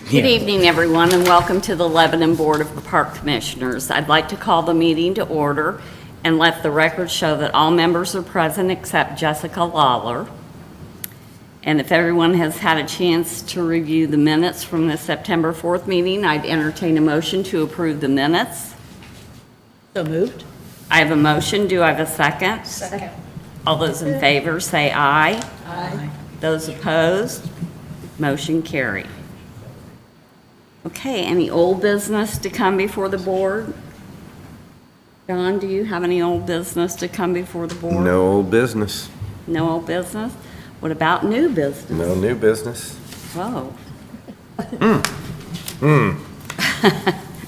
Good evening, everyone, and welcome to the Lebanon Board of Park Commissioners. I'd like to call the meeting to order and let the record show that all members are present except Jessica Lawler. And if everyone has had a chance to review the minutes from the September 4th meeting, I'd entertain a motion to approve the minutes. So moved. I have a motion. Do I have a second? Second. All those in favor say aye. Aye. Those opposed, motion carried. Okay, any old business to come before the board? John, do you have any old business to come before the board? No old business. No old business? What about new business? No new business. Whoa.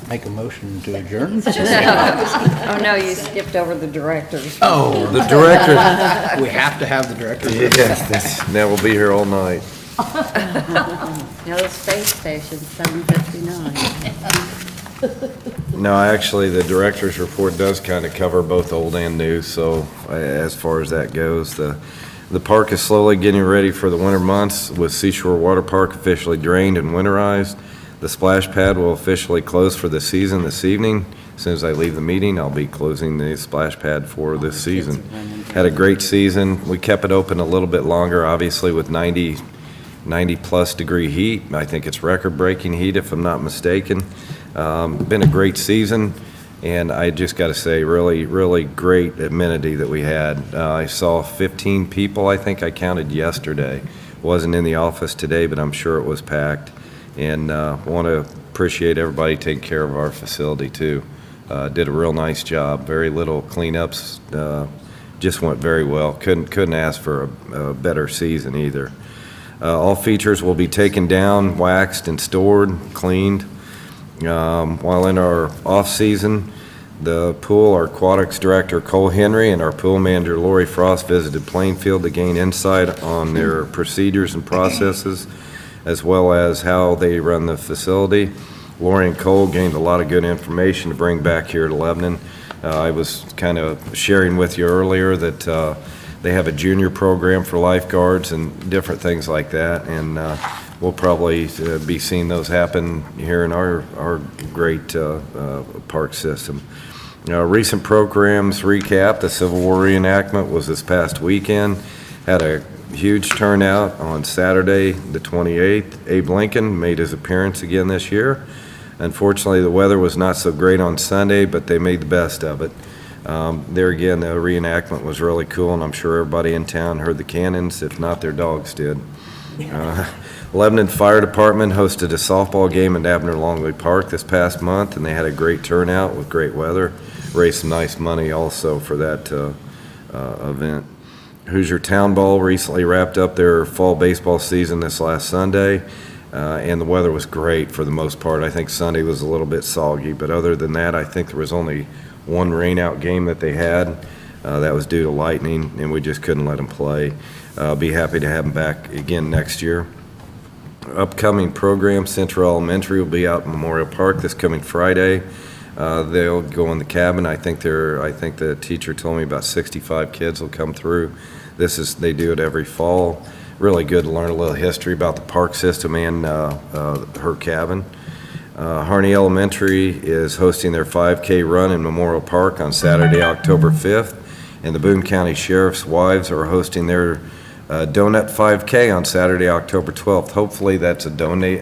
Make a motion to adjourn? Oh, no, you skipped over the directors. Oh, The director. we have to have the director. Yes, now we'll be here all night. No, space station, 7:59. No, actually, the director's report does kind of cover both old and new, so as far as that goes, the park is slowly getting ready for the winter months with Seashore Water Park officially drained and winterized. The splash pad will officially close for the season this evening. As soon as I leave the meeting, I'll be closing the splash pad for this season. Had a great season. We kept it open a little bit longer, obviously with 90 plus degree heat. I think it's record breaking heat if I'm not mistaken. Been a great season, and I just got to say really, really great amenity that we had. I saw 15 people, I think I counted yesterday. Wasn't in the office today, but I'm sure it was packed. And want to appreciate everybody taking care of our facility too. Did a real nice job. Very little cleanups. Just went very well. Couldn't ask for a better season either. All features will be taken down, waxed, and stored, cleaned. While in our off season, the pool, our aquatics director Cole Henry and our pool manager Lori Frost visited Plainfield to gain insight on their procedures and processes, as well as how they run the facility. Lori and Cole gained a lot of good information to bring back here to Lebanon. I was kind of sharing with you earlier that they have a junior program for lifeguards and different things like that, and we'll probably be seeing those happen here in our great park system. Recent programs recap: the Civil War reenactment was this past weekend. Had a huge turnout on Saturday, the 28th. Abe Lincoln made his appearance again this year. Unfortunately, the weather was not so great on Sunday, but they made the best of it. There again, the reenactment was really cool, and I'm sure everybody in town heard the cannons. If not, their dogs did. Lebanon Fire Department hosted a softball game at Abner Longley Park this past month, and they had a great turnout with great weather. Raised some nice money also for that event. Hoosier Town Ball recently wrapped up their fall baseball season this last Sunday, and the weather was great for the most part. I think Sunday was a little bit soggy, but other than that, I think there was only one rain-out game that they had. That was due to lightning, and we just couldn't let them play. Be happy to have them back again next year. Upcoming program: Central Elementary will be out in Memorial Park this coming Friday. They'll go in the cabin. I think the teacher told me about 65 kids will come through. They do it every fall. Really good to learn a little history about the park system and her cabin. Harney Elementary is hosting their 5K run in Memorial Park on Saturday, October 5th, and the Boone County Sheriff's Wives are hosting their Donut 5K on Saturday, October 12th. Hopefully that's a donut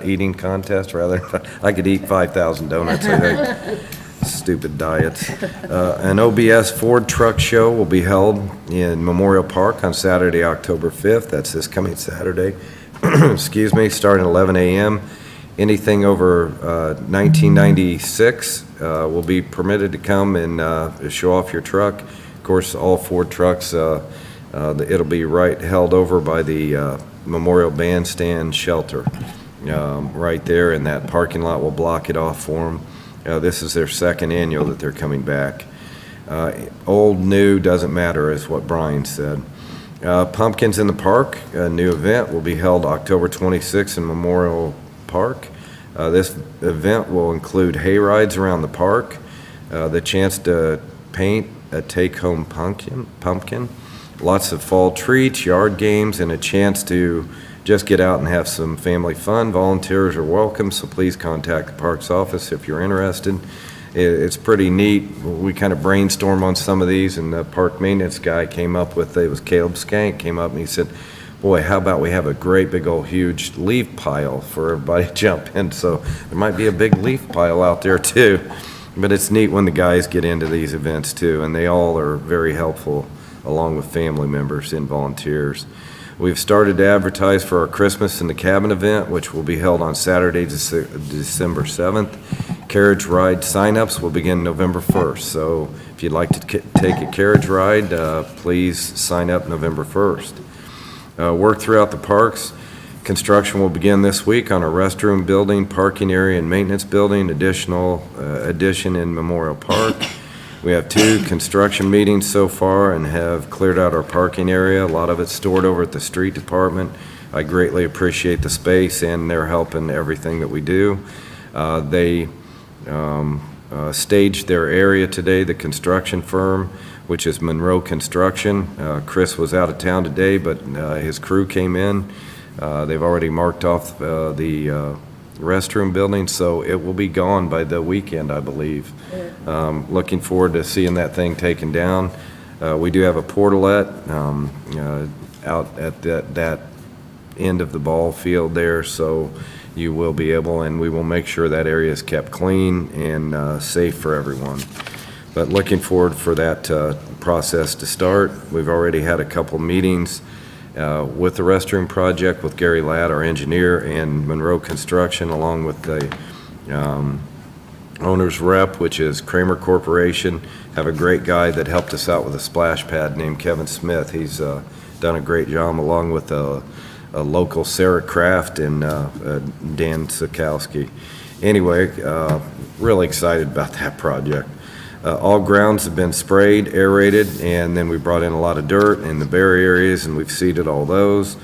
eating contest rather. I could eat 5,000 donuts, I think. Stupid diets. An OBS Ford truck show will be held in Memorial Park on Saturday, October 5th. That's this coming Saturday. Excuse me, starting at 11 a.m. Anything over 1996 will be permitted to come and show off your truck. Of course, all Ford trucks, it'll be held over by the Memorial Bandstand shelter. Right there in that parking lot. Will block it off for them. This is their second annual that they're coming back. Old, new, doesn't matter, is what Brian said. Pumpkins in the Park, a new event, will be held October 26th in Memorial Park. This event will include hay rides around the park, the chance to paint a take-home pumpkin, lots of fall treats, yard games, and a chance to just get out and have some family fun. Volunteers are welcome, so please contact the parks office if you're interested. It's pretty neat. We kind of brainstorm on some of these, and the park maintenance guy came up with, it was Caleb Skank, came up and he said, boy, how about we have a great big old huge leaf pile for everybody to jump in? So there might be a big leaf pile out there too. But it's neat when the guys get into these events too, and they all are very helpful along with family members and volunteers. We've started to advertise for our Christmas in the Cabin event, which will be held on Saturday, December 7th. Carriage ride signups will begin November 1st. So if you'd like to take a carriage ride, please sign up November 1st. Work throughout the parks. Construction will begin this week on our restroom building, parking area, and maintenance building, addition in Memorial Park. We have 2 construction meetings so far and have cleared out our parking area. A lot of it's stored over at the street department. I greatly appreciate the space and their help in everything that we do. They staged their area today, the construction firm, which is Monroe Construction. Chris was out of town today, but his crew came in. They've already marked off the restroom building, so it will be gone by the weekend, I believe. Looking forward to seeing that thing taken down. We do have a portalette out at that end of the ball field there, so you will be able, and we will make sure that area is kept clean and safe for everyone. But looking forward for that process to start. We've already had a couple meetings with the restroom project with Gary Ladd, our engineer, and Monroe Construction, along with the owner's rep, which is Kramer Corporation. Have a great guy that helped us out with a splash pad named Kevin Smith. He's done a great job, along with a local Sarah Kraft and Dan Sikowski. Anyway, really excited about that project. All grounds have been sprayed, aerated, and then we brought in a lot of dirt in the berry areas, and we've seeded all those.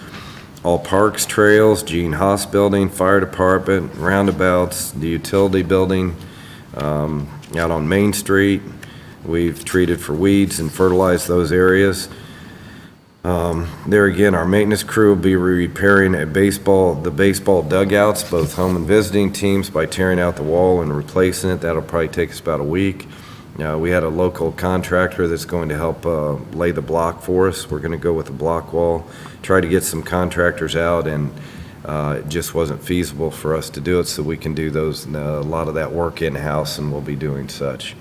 All parks, trails, Gene Haas Building, Fire Department, roundabouts, the utility building, out on Main Street. We've treated for weeds and fertilized those areas. There again, our maintenance crew will be repairing the baseball dugouts, both home and visiting teams, by tearing out the wall and replacing it. That'll probably take us about a week. We had a local contractor that's going to help lay the block for us. We're going to go with the block wall, try to get some contractors out, and it just wasn't feasible for us to do it, so we can do a lot of that work in-house, and we'll be doing such.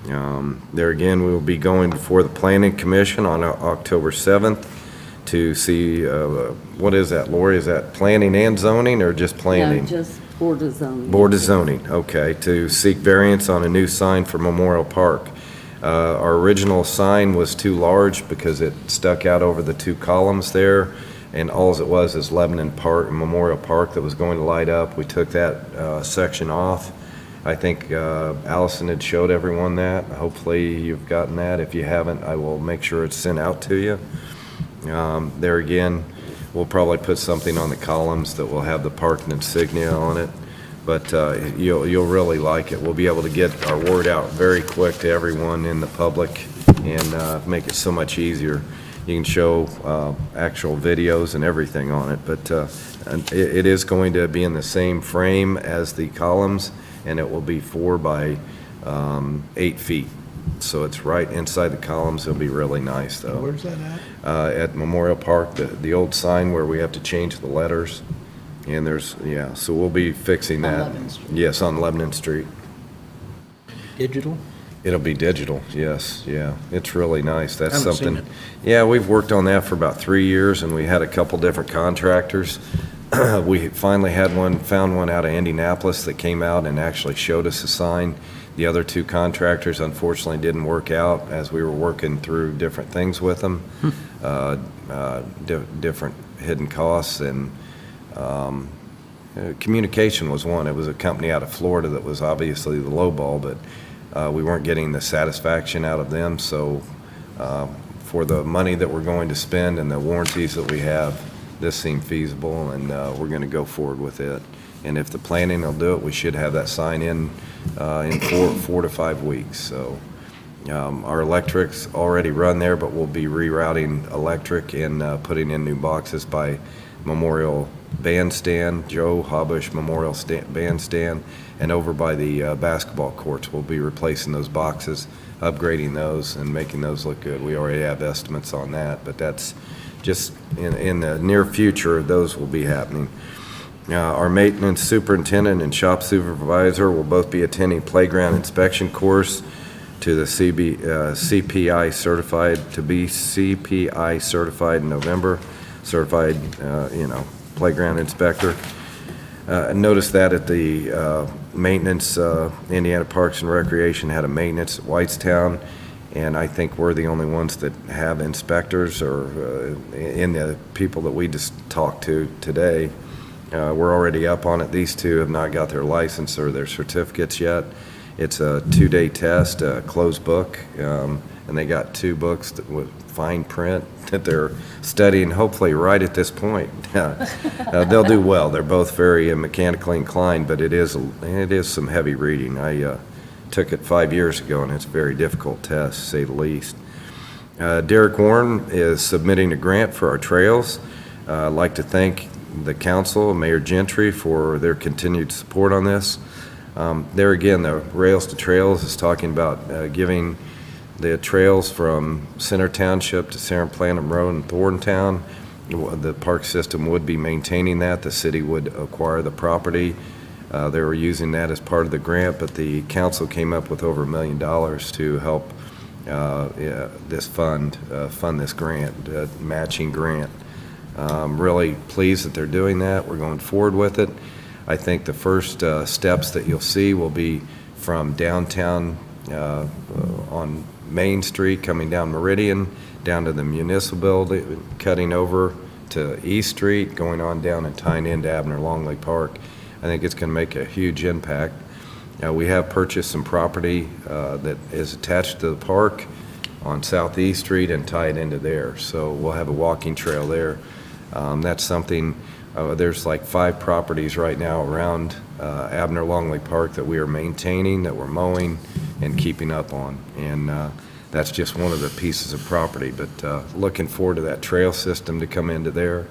There again, we will be going before the Planning Commission on October 7th to see, what is that, Lori? Is that planning and zoning, or just planning? No, just Board of Zoning. Board of Zoning, okay, to seek variance on a new sign for Memorial Park. Our original sign was too large because it stuck out over the 2 columns there, and all it was is Lebanon Park, Memorial Park, that was going to light up. We took that section off. I think Allison had showed everyone that. Hopefully you've gotten that. If you haven't, I will make sure it's sent out to you. There again, we'll probably put something on the columns that will have the park insignia on it, but you'll really like it. We'll be able to get our word out very quick to everyone in the public and make it so much easier. You can show actual videos and everything on it, but it is going to be in the same frame as the columns, and it will be 4 by 8 feet. So it's right inside the columns. It'll be really nice, though. Where's that at? At Memorial Park, the old sign where we have to change the letters. And so we'll be fixing that. Lebanon Street. Yes, on Lebanon Street. Digital? It'll be digital, yes, yeah. It's really nice. That's Haven't seen something. Yeah, we've worked on that for about 3 years, and we had a couple different contractors. We finally found one out of Indianapolis that came out and actually showed us a sign. The other 2 contractors unfortunately didn't work out as we were working through different things with them, different hidden costs, and communication was one. It was a company out of Florida that was obviously the low ball, but we weren't getting the satisfaction out of them. So for the money that we're going to spend and the warranties that we have, this seemed feasible, and we're going to go forward with it. And if the planning will do it, we should have that sign in 4 to 5 weeks. So our electric's already run there, but we'll be rerouting electric and putting in new boxes by Memorial Bandstand, Joe Habush Memorial Bandstand, and over by the basketball courts. We'll be replacing those boxes, upgrading those, and making those look good. We already have estimates on that, but that's just in the near future, those will be happening. Our maintenance superintendent and shop supervisor will both be attending playground inspection course to the CPI certified, to be CPI certified in November, certified, playground inspector. Notice that at the maintenance, Indiana Parks and Recreation had a maintenance at Whitestown, and I think we're the only ones that have inspectors, or in the people that we just talked to today. We're already up on it. These two have not got their license or their certificates yet. It's a 2-day test, a closed book, and they got 2 books with fine print that they're studying, hopefully right at this point. They'll do well. They're both very mechanically inclined, but it is some heavy reading. I took it 5 years ago, and it's a very difficult test, to say the least. Derek Warren is submitting a grant for our trails. I'd like to thank the council, Mayor Gentry, for their continued support on this. There again, the Rails to Trails is talking about giving the trails from Center Township to Sarah Planham Road and Thorntown. The park system would be maintaining that. The city would acquire the property. They were using that as part of the grant, but the council came up with over $1 million to help this fund this grant, matching grant. Really pleased that they're doing that. We're going forward with it. I think the first steps that you'll see will be from downtown on Main Street, coming down Meridian, down to the municipal building, cutting over to East Street, going on down and tying into Abner Longley Park. I think it's going to make a huge impact. We have purchased some property that is attached to the park on Southeast Street and tied into there. So we'll have a walking trail there. That's something, there's like 5 properties right now around Abner Longley Park that we are maintaining, that we're mowing and keeping up on. And that's just one of the pieces of property. But looking forward to that trail system to come into there.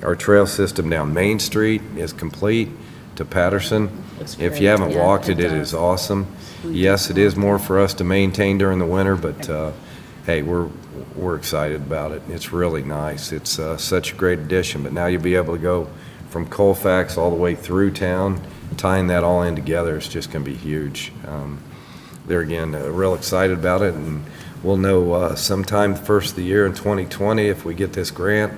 Our trail system down Main Street is complete to Patterson. Looks If great. you haven't Yeah, walked it, it it does. is awesome. Yes, it is more for us to maintain during the winter, but hey, we're excited about it. It's really nice. It's such a great addition, but now you'll be able to go from Colfax all the way through town. Tying that all in together is just going to be huge. There again, real excited about it, and we'll know sometime the first of the year in 2020 if we get this grant.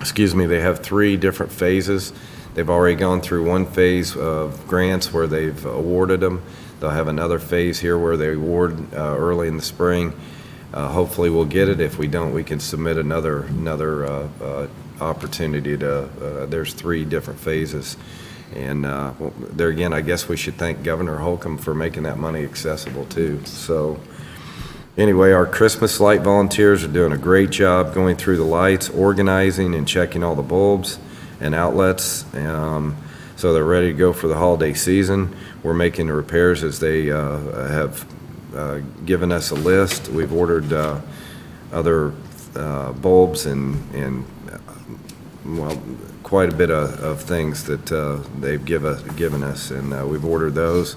Excuse me, they have 3 different phases. They've already gone through one phase of grants where they've awarded them. They'll have another phase here where they award early in the spring. Hopefully we'll get it. If we don't, we can submit another opportunity to, there's 3 different phases. And there again, I guess we should thank Governor Holcomb for making that money accessible too. So anyway, our Christmas light volunteers are doing a great job going through the lights, organizing and checking all the bulbs and outlets. So they're ready to go for the holiday season. We're making the repairs as they have given us a list. We've ordered other bulbs and well, quite a bit of things that they've given us, and we've ordered those.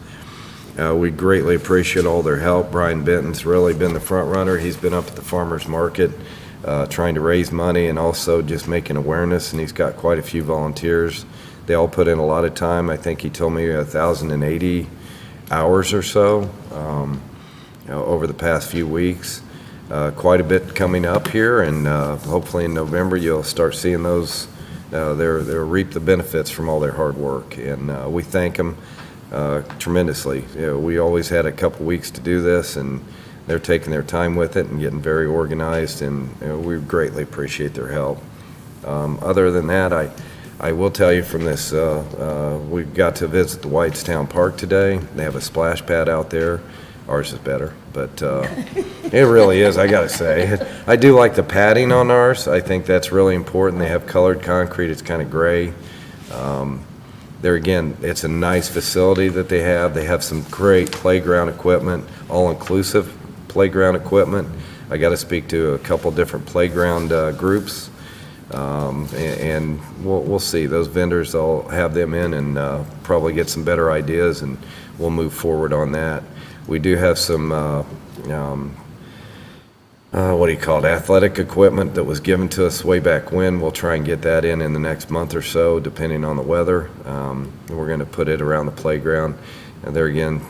We greatly appreciate all their help. Brian Benton's really been the front runner. He's been up at the farmer's market trying to raise money and also just making awareness, and he's got quite a few volunteers. They all put in a lot of time. I think he told me 1,080 hours or so over the past few weeks. Quite a bit coming up here, and hopefully in November you'll start seeing those. They'll reap the benefits from all their hard work, and we thank them tremendously. We always had a couple weeks to do this, and they're taking their time with it and getting very organized, and we greatly appreciate their help. Other than that, I will tell you from this, we got to visit the Whitestown Park today. They have a splash pad out there. Ours is better, but it really is, I gotta say. I do like the padding on ours. I think that's really important. They have colored concrete. It's kind of gray. There again, it's a nice facility that they have. They have some great playground equipment, all-inclusive playground equipment. I got to speak to a couple different playground groups. And we'll see. Those vendors, I'll have them in and probably get some better ideas, and we'll move forward on that. We do have some, what do you call it, athletic equipment that was given to us way back when. We'll try and get that in the next month or so, depending on the weather. We're going to put it around the playground. And there again,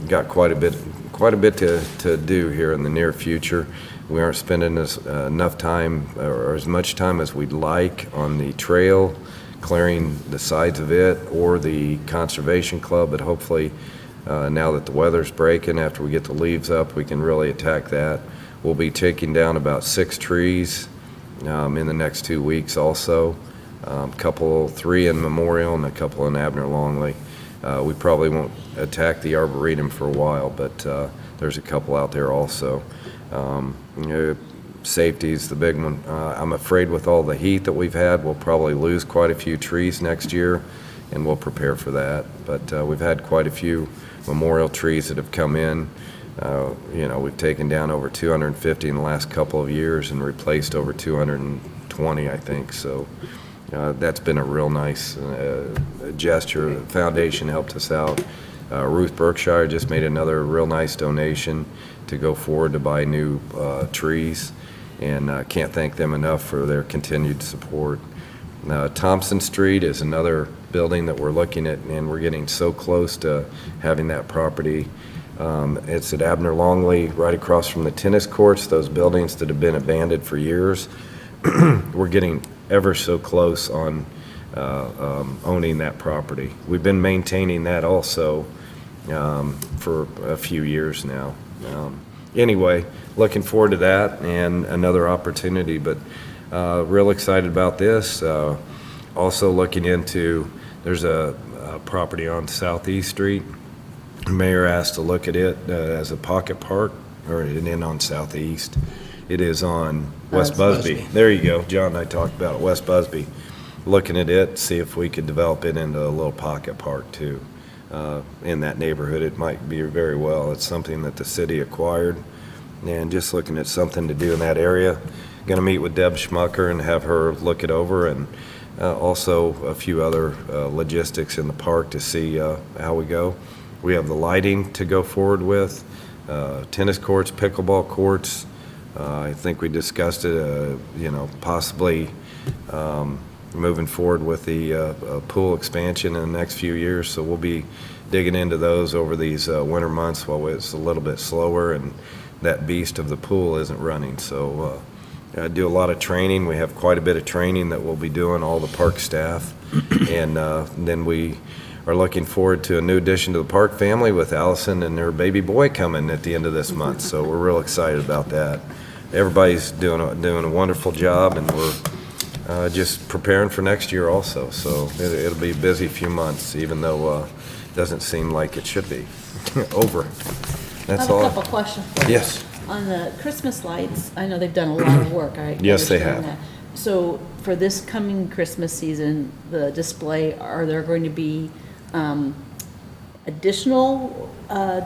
got quite a bit to do here in the near future. We aren't spending enough time or as much time as we'd like on the trail, clearing the sides of it, or the conservation club, but hopefully now that the weather's breaking, after we get the leaves up, we can really attack that. We'll be taking down about 6 trees in the next 2 weeks also, 3 in Memorial and a couple in Abner Longley. We probably won't attack the Arboretum for a while, but there's a couple out there also. Safety's the big one. I'm afraid with all the heat that we've had, we'll probably lose quite a few trees next year, and we'll prepare for that. But we've had quite a few memorial trees that have come in. We've taken down over 250 in the last couple of years and replaced over 220, I think. So that's been a real nice gesture. The foundation helped us out. Ruth Berkshire just made another real nice donation to go forward to buy new trees, and can't thank them enough for their continued support. Thompson Street is another building that we're looking at, and we're getting so close to having that property. It's at Abner Longley, right across from the tennis courts, those buildings that have been abandoned for years. We're getting ever so close on owning that property. We've been maintaining that also for a few years now. Anyway, looking forward to that and another opportunity, but real excited about this. Also looking into, there's a property on Southeast Street. The mayor asked to look at it as a pocket park, or it isn't on Southeast. It is on West Busby. There you go. John and I talked about it, West Busby. Looking at it, see if we could develop it into a little pocket park too. In that neighborhood, it might be very well. It's something that the city acquired, and just looking at something to do in that area. Going to meet with Deb Schmucker and have her look it over, and also a few other logistics in the park to see how we go. We have the lighting to go forward with, tennis courts, pickleball courts. I think we discussed it, possibly moving forward with the pool expansion in the next few years. So we'll be digging into those over these winter months while it's a little bit slower and that beast of the pool isn't running. So I do a lot of training. We have quite a bit of training that we'll be doing, all the park staff. And then we are looking forward to a new addition to the park family with Allison and her baby boy coming at the end of this month. So we're real excited about that. Everybody's doing a wonderful job, and we're just preparing for next year also. So it'll be a busy few months, even though it doesn't seem like it should be. Over. That's all. I have a couple questions for you. Yes. On the Christmas lights, I know they've done a lot of work. Yes, they understand have. that. So for this coming Christmas season, the display, are there going to be additional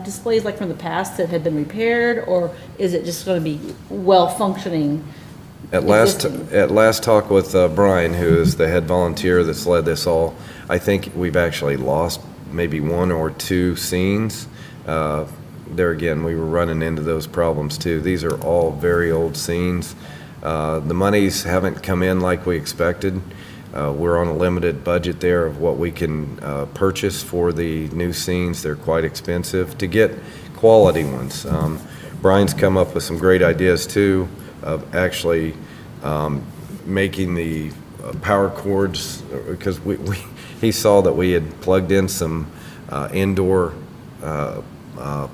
displays like from the past that have been repaired, or is it just going to be well-functioning? At last existing? talk with Brian, who is the head volunteer that's led this all, I think we've actually lost maybe 1 or 2 scenes. There again, we were running into those problems too. These are all very old scenes. The monies haven't come in like we expected. We're on a limited budget there of what we can purchase for the new scenes. They're quite expensive to get quality ones. Brian's come up with some great ideas too, of actually making the power cords, because he saw that we had plugged in some indoor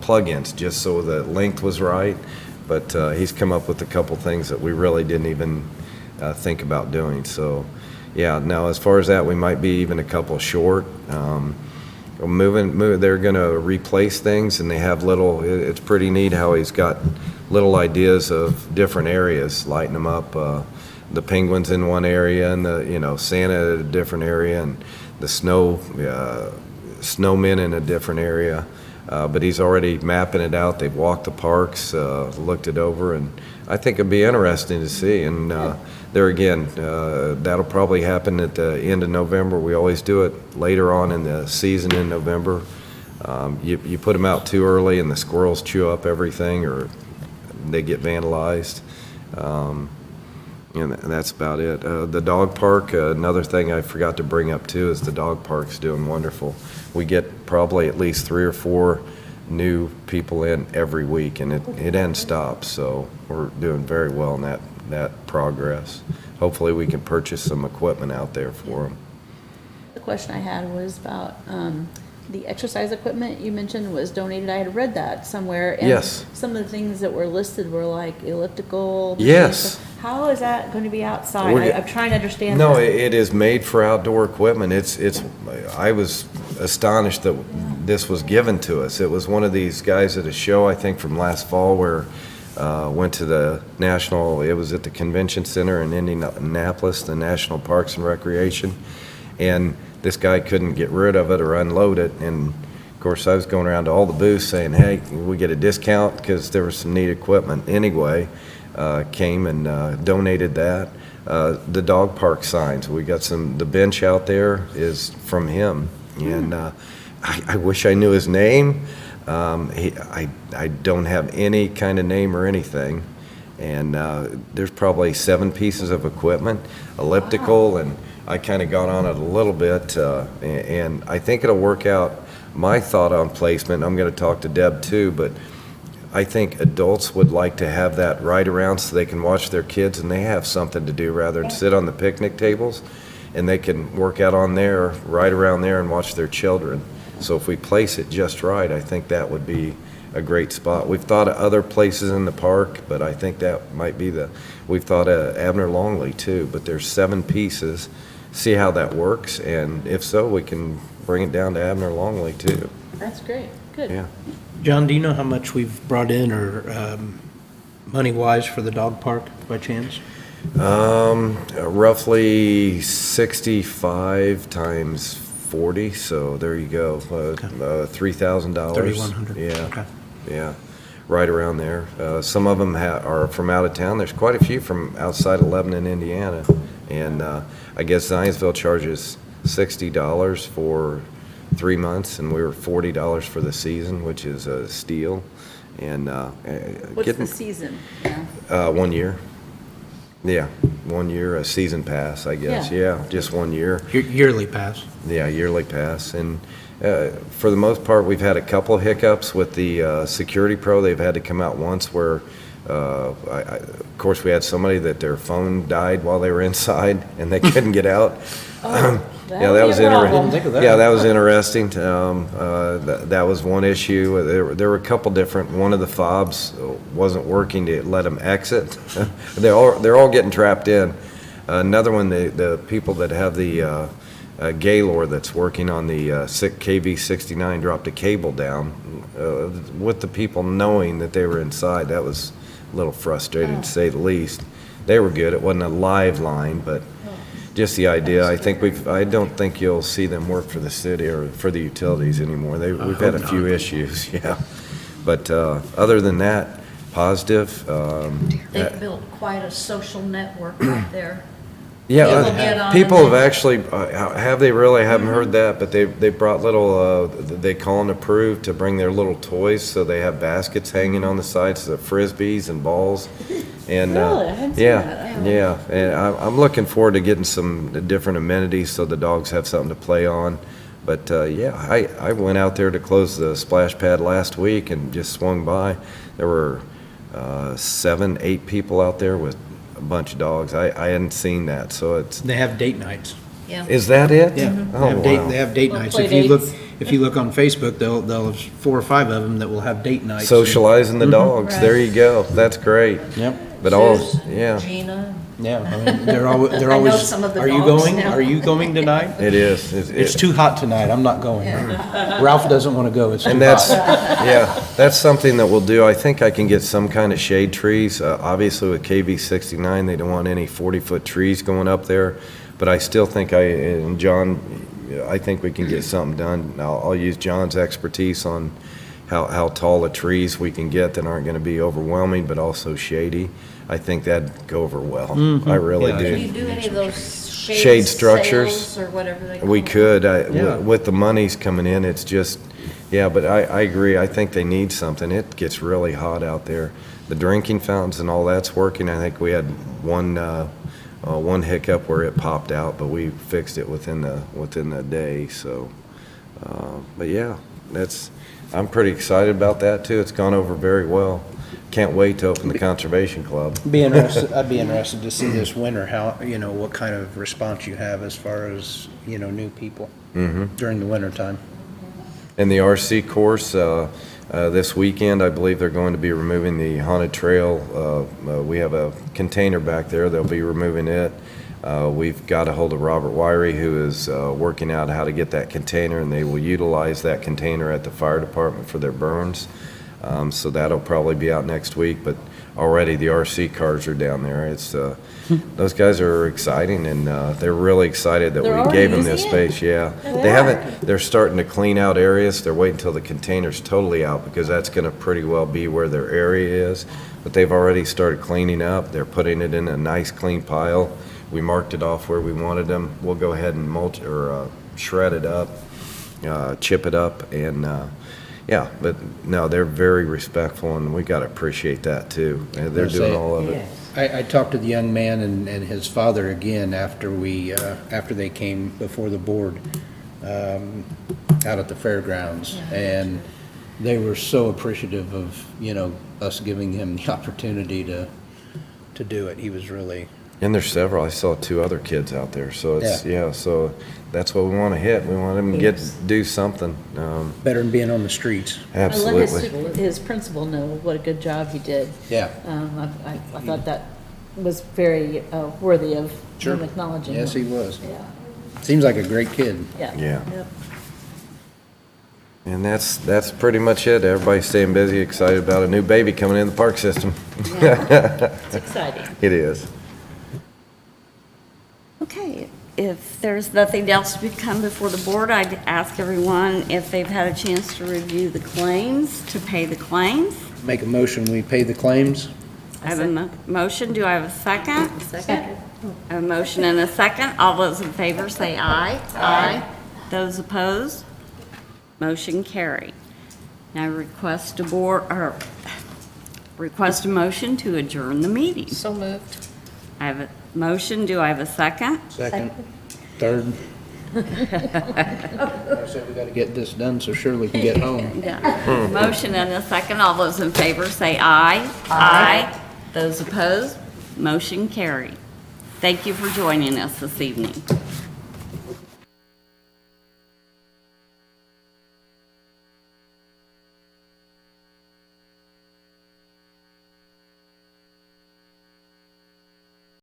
plug-ins just so the length was right, but he's come up with a couple things that we really didn't even think about doing. So yeah, now as far as that, we might be even a couple short. They're going to replace things, and they have little, it's pretty neat how he's got little ideas of different areas, lighting them up. The penguins in one area, and the Santa at a different area, and the snowmen in a different area. But he's already mapping it out. They've walked the parks, looked it over, and I think it'd be interesting to see. And there again, that'll probably happen at the end of November. We always do it later on in the season in November. You put them out too early and the squirrels chew up everything or they get vandalized. And that's about it. The dog park, another thing I forgot to bring up too is the dog park's doing wonderful. We get probably at least 3 or 4 new people in every week, and it doesn't stop. So we're doing very well in that progress. Hopefully we can purchase some equipment out there for them. The question I had was about the exercise equipment you mentioned was donated. I had read that somewhere. And Yes. some of the things that were listed were like elliptical. Yes. How is that going to be outside? We're- I'm trying to understand. No, that. it is made for outdoor equipment. I was astonished that this was given to us. It was one of these guys at a show, I think from last fall, where went to it was at the convention center in Indianapolis, the National Parks and Recreation, and this guy couldn't get rid of it or unload it. And of course, I was going around to all the booths saying, hey, can we get a discount? Because there was some neat equipment. Anyway, came and donated that. The dog park signs, we got the bench out there is from him. And I wish I knew his name. I don't have any kind of name or anything. And there's probably 7 pieces of equipment, elliptical, and I kind of got on it a little bit, and I think it'll work out. My thought on placement, I'm going to talk to Deb too, but I think adults would like to have that right around so they can watch their kids and they have something to do rather than sit on the picnic tables, and they can work out on there, right around there, and watch their children. So if we place it just right, I think that would be a great spot. We've thought of other places in the park, but I think that might be we've thought of Abner Longley too, but there's 7 pieces. See how that works, and if so, we can bring it down to Abner Longley too. That's great. Good. Yeah. John, do you know how much we've brought in or money-wise for the dog park by chance? Roughly 65 times 40, so there you go. $3,000. $3,100. Yeah. Okay. Yeah, right around there. Some of them are from out of town. There's quite a few from outside of Lebanon, Indiana. And I guess Zionsville charges $60 for 3 months, and we were $40 for the season, which is a steal. And What's the season? Yeah. 1 year. Yeah, 1 year, a season pass, I guess. Yeah. Yeah, just 1 year. Yearly pass. Yeah, yearly pass. And for the most part, we've had a couple hiccups with the Security Pro. They've had to come out once where, of course, we had somebody that their phone died while they were inside and they couldn't get out. Yeah, that was problem. Think of that. Yeah, that was interesting. That was one issue. There were a couple different. One of the fobs wasn't working to let them exit. They're all getting trapped in. Another one, the people that have the Gaylord that's working on the KV-69 dropped a cable down with the people knowing that they were inside. That was a little frustrating to say the least. They were good. It wasn't a live line, but just the idea. I don't think you'll see them work for the city or for the utilities anymore. We've had a few issues, yeah. But other than that, positive. They've built quite a social network out there. Yeah, People get on people and have actually, have they really? I haven't heard that, but they brought little, they call and approve to bring their little toys, so they have baskets hanging on the sides, the frisbees and balls. And Really? I hadn't seen yeah, that. yeah, and I'm looking forward to getting some different amenities so the dogs have something to play on. But yeah, I went out there to close the splash pad last week and just swung by. There were 7, 8 people out there with a bunch of dogs. I hadn't seen that, so it's. They have date nights. Yeah. Is that it? Yeah. Oh, They have date Little nights. play If you look on Facebook, they'll have 4 or 5 of them that will have date nights. Socializing the dogs. Right. There you go. That's great. Yep. But all, Susan, yeah, Gina. Yeah, I mean, they're know always, some of the are you dogs going? now." Are you going tonight? it is. It's too hot tonight, I'm not going. Ralph doesn't want to go, it's too And that's, hot. yeah, that's something that we'll do. I think I can get some kind of shade trees. Obviously with KV-69, they don't want any 40-foot trees going up there. But I still think and John, I think we can get something done. I'll use John's expertise on how tall the trees we can get that aren't going to be overwhelming, but also shady. I think that'd go over well. I really Yeah. Do you do. do any of those Shade structures? sails or whatever they call We them? could, Yeah. with the monies coming in, it's just, yeah, but I agree. I think they need something. It gets really hot out there. The drinking fountains and all that's working. I think we had one hiccup where it popped out, but we fixed it within the day, so. But yeah, I'm pretty excited about that too. It's gone over very well. Can't wait to open the Conservation Club. I'd be interested to see this winter, how, what kind of response you have as far as, new people during the winter time. And the RC course, this weekend, I believe they're going to be removing the haunted trail. We have a container back there. They'll be removing it. We've got a hold of Robert Wiry, who is working out how to get that container, and they will utilize that container at the fire department for their burns. So that'll probably be out next week, but already the RC cars are down there. It's, those guys are exciting, and they're really excited that They're we already gave them this using it? space, yeah. They're starting to clean out areas. They're waiting until the container's totally out, because that's gonna pretty well be where their area is. But they've already started cleaning up. They're putting it in a nice, clean pile. We marked it off where we wanted them. We'll go ahead and mulch, or shred it up, chip it up, and, yeah, but no, they're very respectful, and we gotta appreciate that too. They're doing all of it. I talked to the young man and his father again after they came before the board, out at the fairgrounds. And they were so appreciative of, us giving him the opportunity to do it. He was really, And there's several. I saw 2 other kids out there, so it's, yeah, so that's what we wanna hit. We want them to do something. better than being on the streets. Absolutely. I let his principal know what a good job he did. Yeah. I thought that was very worthy of Sure. him acknowledging. Yes, him. he was. Yeah, Seems like a great kid. yeah. Yeah. Yep. And that's pretty much it. Everybody's staying busy, excited about a new baby coming in the park system. It's exciting. It is. Okay, if there's nothing else to come before the board, I'd ask everyone if they've had a chance to review the claims, to pay the claims. Make a motion, we pay the claims? I have a motion, do I have a second? Second. A motion and a second, all those in favor say aye. Aye. Those opposed? Motion carried. Now request a motion to adjourn the meeting. So moved. I have a motion, do I have a second? Second? Third? I said we gotta get this done so Shirley can get home. Yeah. Motion and a second, all those in favor say aye. Aye. Those opposed? Motion carried. Thank you for joining us this evening.